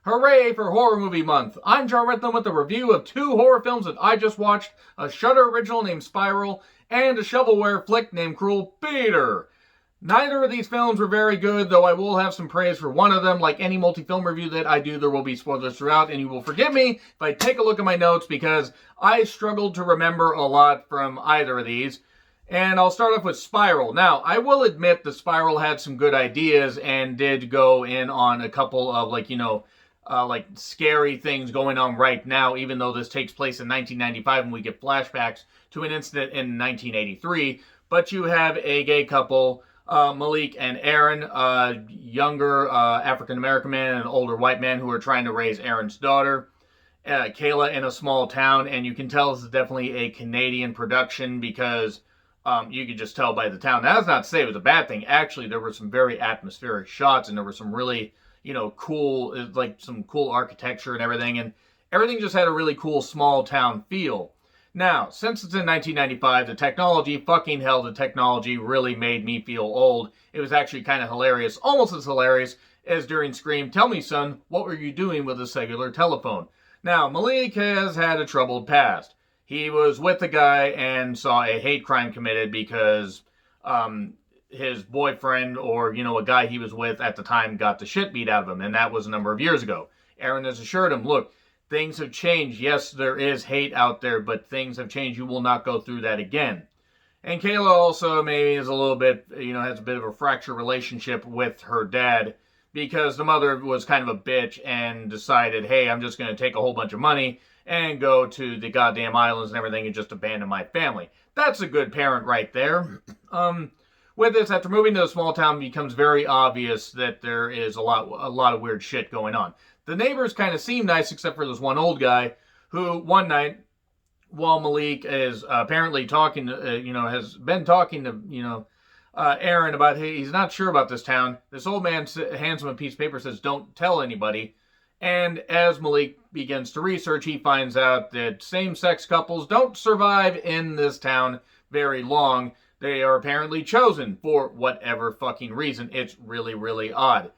Hooray for Horror Movie Month! I'm Joe Redland with a review of two horror films that I just watched, a Shudder original named Spiral, and a shovelware flick named Cruel Peter. Neither of these films were very good, though I will have some praise for one of them. Like any multi-film review that I do, there will be spoilers throughout, and you will forgive me if I take a look at my notes because I struggled to remember a lot from either of these. And I'll start off with Spiral. Now, I will admit the Spiral had some good ideas and did go in on a couple of, like scary things going on right now, even though this takes place in 1995 and we get flashbacks to an incident in 1983. But you have a gay couple, Malik and Aaron, a younger African-American man and an older white man who are trying to raise Aaron's daughter, Kayla, in a small town. And you can tell this is definitely a Canadian production because you could just tell by the town. Now, that's not to say it was a bad thing. Actually, there were some very atmospheric shots and there were some really cool, like some cool architecture and everything just had a really cool small town feel. Now, since it's in 1995, the technology really made me feel old. It was actually kind of hilarious, almost as hilarious as during Scream, "Tell me, son, what were you doing with a cellular telephone?" Now, Malik has had a troubled past. He was with a guy and saw a hate crime committed because, his boyfriend or, a guy he was with at the time got the shit beat out of him, and that was a number of years ago. Aaron has assured him, look, things have changed. Yes, there is hate out there, but things have changed. You will not go through that again. And Kayla also maybe is a little bit, has a bit of a fractured relationship with her dad because the mother was kind of a bitch and decided, hey, I'm just going to take a whole bunch of money and go to the goddamn islands and everything and just abandon my family. That's a good parent right there. With this, after moving to a small town, it becomes very obvious that there is a lot of weird shit going on. The neighbors kind of seem nice, except for this one old guy who, one night, while Malik is apparently talking, has been talking to, Aaron about, hey, he's not sure about this town. This old man hands him a piece of paper, says, don't tell anybody. And as Malik begins to research, he finds out that same-sex couples don't survive in this town very long. They are apparently chosen for whatever fucking reason. It's really, really odd.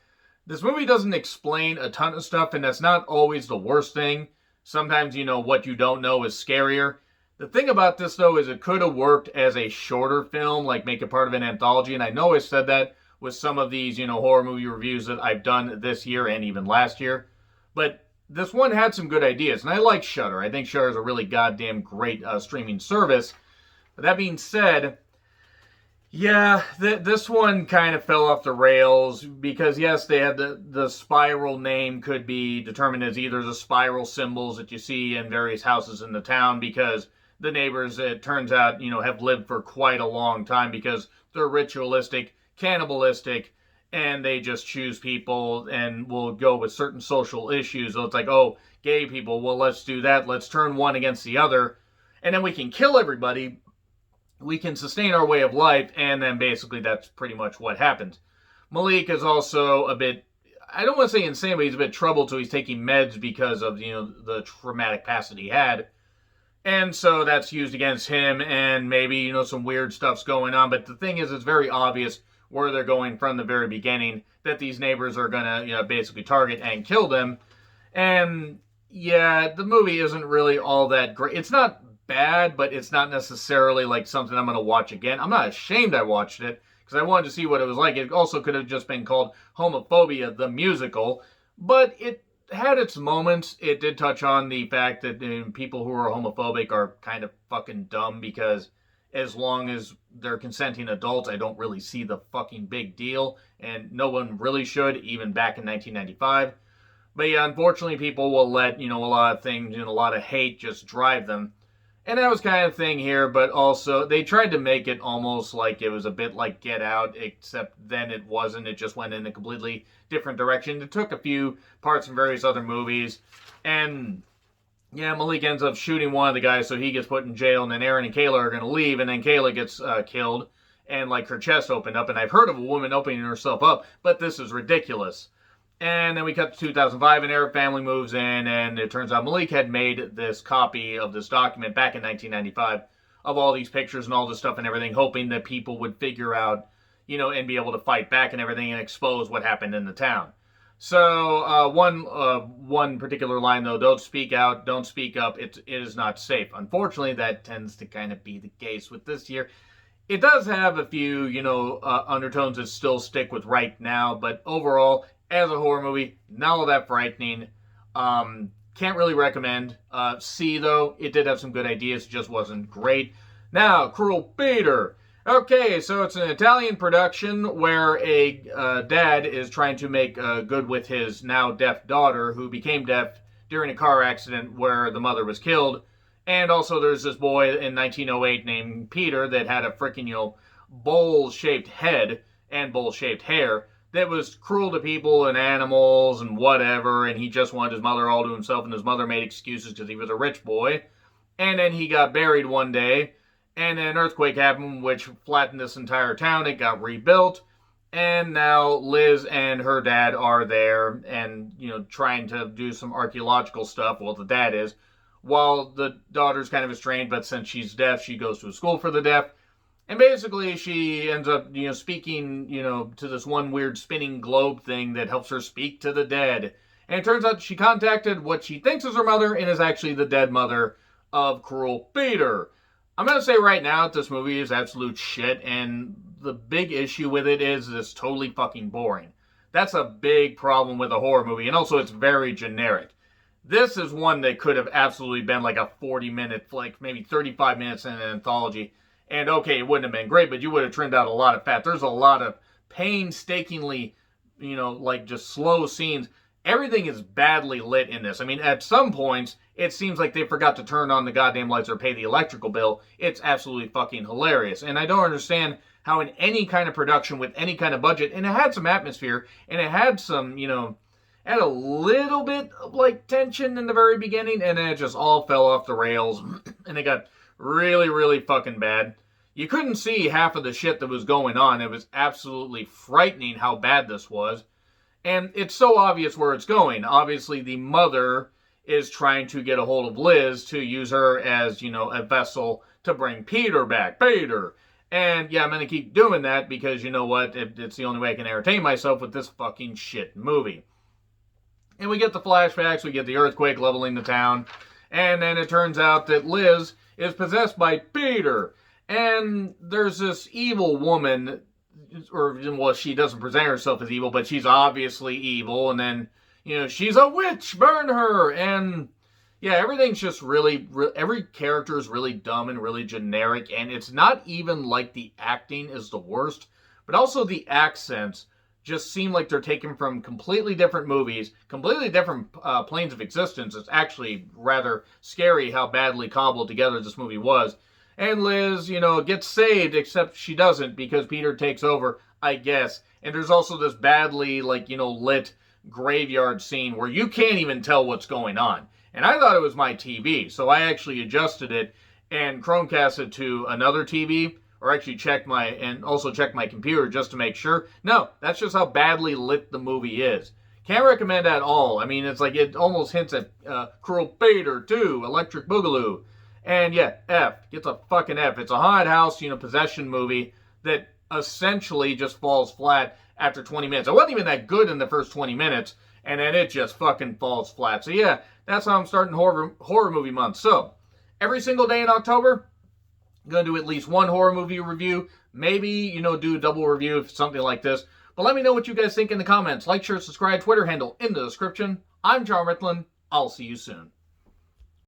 This movie doesn't explain a ton of stuff, and that's not always the worst thing. Sometimes, what you don't know is scarier. The thing about this, though, is it could have worked as a shorter film, like make it part of an anthology, and I know I said that with some of these, horror movie reviews that I've done this year and even last year. But this one had some good ideas, and I like Shudder. I think Shudder is a really goddamn great streaming service. But that being said, yeah, this one kind of fell off the rails because, yes, they had the Spiral name could be determined as either the spiral symbols that you see in various houses in the town because the neighbors, it turns out, have lived for quite a long time because they're ritualistic, cannibalistic, and they just choose people and will go with certain social issues. So it's like, oh, gay people, well, let's do that. Let's turn one against the other, and then we can kill everybody. We can sustain our way of life, and then basically that's pretty much what happens. Malik is also a bit, I don't want to say insane, but he's a bit troubled, so he's taking meds because of, the traumatic past that he had. And so that's used against him, and maybe, some weird stuff's going on. But the thing is, it's very obvious where they're going from the very beginning, that these neighbors are going to, basically target and kill them. And, yeah, the movie isn't really all that great. It's not bad, but it's not necessarily like something I'm going to watch again. I'm not ashamed I watched it because I wanted to see what it was like. It also could have just been called Homophobia the Musical, but it had its moments. It did touch on the fact that people who are homophobic are kind of fucking dumb because as long as they're consenting adults, I don't really see the fucking big deal, and no one really should, even back in 1995. But yeah, unfortunately, people will let, a lot of things and a lot of hate just drive them. And that was kind of thing here, but also they tried to make it almost like it was a bit like Get Out, except then it wasn't. It just went in a completely different direction. It took a few parts from various other movies. And, yeah, Malik ends up shooting one of the guys, so he gets put in jail. And then Aaron and Kayla are going to leave, and then Kayla gets killed. And, her chest opened up. And I've heard of a woman opening herself up, but this is ridiculous. And then we cut to 2005, and Arab family moves in, and it turns out Malik had made this copy of this document back in 1995 of all these pictures and all this stuff and everything, hoping that people would figure out, and be able to fight back and everything and expose what happened in the town. So one particular line though: "Don't speak out, don't speak up. It is not safe." Unfortunately, that tends to kind of be the case with this year. It does have a few, undertones that still stick with right now, but overall, as a horror movie, not all that frightening. Can't really recommend. See, though, it did have some good ideas, it just wasn't great. Now, Cruel Peter. Okay, so it's an Italian production where a dad is trying to make good with his now deaf daughter, who became deaf during a car accident where the mother was killed. And also, there's this boy in 1908 named Peter that had a freaking, bowl-shaped head and bowl-shaped hair that was cruel to people and animals and whatever, and he just wanted his mother all to himself, and his mother made excuses because he was a rich boy. And then he got buried one day, and then an earthquake happened, which flattened this entire town. It got rebuilt, and now Liz and her dad are there and, trying to do some archaeological stuff. Well, the dad is. While the daughter's kind of estranged, but since she's deaf, she goes to a school for the deaf. And basically, she ends up, speaking, to this one weird spinning globe thing that helps her speak to the dead. And it turns out she contacted what she thinks is her mother and is actually the dead mother of Cruel Peter. I'm going to say right now that this movie is absolute shit, and the big issue with it is it's totally fucking boring. That's a big problem with a horror movie, and also it's very generic. This is one that could have absolutely been like a 40-minute flick, maybe 35 minutes in an anthology. And okay, it wouldn't have been great, but you would have trimmed out a lot of fat. There's a lot of painstakingly, just slow scenes. Everything is badly lit in this. I mean, at some points, it seems like they forgot to turn on the goddamn lights or pay the electrical bill. It's absolutely fucking hilarious. And I don't understand how in any kind of production with any kind of budget, and it had some atmosphere, and it had some, had a little bit of tension in the very beginning, and then it just all fell off the rails, and it got really, really fucking bad. You couldn't see half of the shit that was going on. It was absolutely frightening how bad this was. And it's so obvious where it's going. Obviously, the mother is trying to get a hold of Liz to use her as, a vessel to bring Peter back. Peter! And yeah, I'm going to keep doing that because you know what? It's the only way I can entertain myself with this fucking shit movie. And we get the flashbacks, we get the earthquake leveling the town, and then it turns out that Liz is possessed by Peter. And there's this evil woman, she doesn't present herself as evil, but she's obviously evil, and then, she's a witch, burn her! And yeah, everything's just really, every character is really dumb and really generic, and it's not even like the acting is the worst, but also the accents just seem like they're taken from completely different movies, completely different planes of existence. It's actually rather scary how badly cobbled together this movie was. And Liz, gets saved, except she doesn't because Peter takes over, I guess. And there's also this badly, lit graveyard scene where you can't even tell what's going on. And I thought it was my TV, so I actually adjusted it and Chromecast it to another TV, or actually checked my computer just to make sure. No, that's just how badly lit the movie is. Can't recommend at all. I mean, it's like it almost hints at Cruel Peter 2, Electric Boogaloo. And yeah, F. Gets a fucking F. It's a haunted house, possession movie that essentially just falls flat after 20 minutes. It wasn't even that good in the first 20 minutes, and then it just fucking falls flat. So yeah, that's how I'm starting horror movie month. So, every single day in October, I'm going to do at least one horror movie review. Maybe, do a double review if something like this. But let me know what you guys think in the comments. Like, share, subscribe, Twitter handle in the description. I'm John Ritlin. I'll see you soon.